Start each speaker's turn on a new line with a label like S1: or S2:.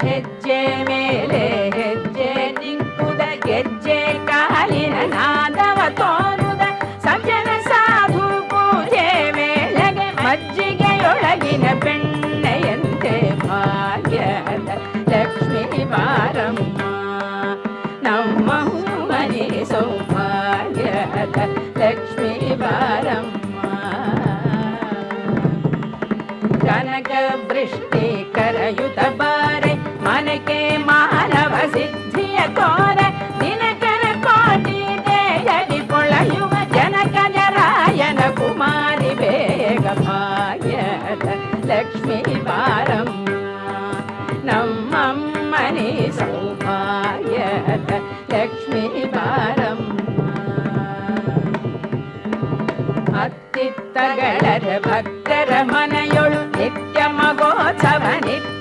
S1: ಹೆಜ್ಜೆ ಮೇಲೆ ಹೆಜ್ಜೆ ನಿಂಕುದ ಗೆಜ್ಜೆ ಕಾಲಿನ ನಾದವ ತೋರುದ ಸಜ್ಜನ ಸಾಧು ಪೂಜೆ ವೇಳೆಗೆ ಮಜ್ಜಿಗೆಯೊಳಗಿನ ಬೆಣ್ಣೆಯಂತೆ ಭಾಗ್ಯದ ಲಕ್ಷ್ಮೀ ಬಾರಮ್ಮ ನಮ್ಮ ಮನೆ ಸೌಭಾಗ್ಯದ ಲಕ್ಷ್ಮೀ ಬಾರಮ್ಮ ಕನಕ ವೃಷ್ಟಿ ಕರಯುತ ಬಾರೆ ಮನಕೆ ಮಾನವ ಸಿದ್ಧಿಯ ಕೋರ ದಿನಕರ ಕೋಟಿ ದೇಯಲಿ ಪೊಳೆಯುವ ಜನಕ ಜರಾಯನ ಕುಮಾರಿ ಬೇಗ ಭಾಗ್ಯದ ಲಕ್ಷ್ಮೀ ಬಾರಮ್ಮ ನಮ್ಮಮ್ಮನಿ ಸೌಭಾಗ್ಯದ ಲಕ್ಷ್ಮೀ ಬಾರಮ್ಮ ಅತ್ತಿತ್ತಗಳರ ಭಕ್ತರ ಮನೆಯೊಳು ನಿತ್ಯ ಮಗೋತ್ಸವ ನಿತ್ಯ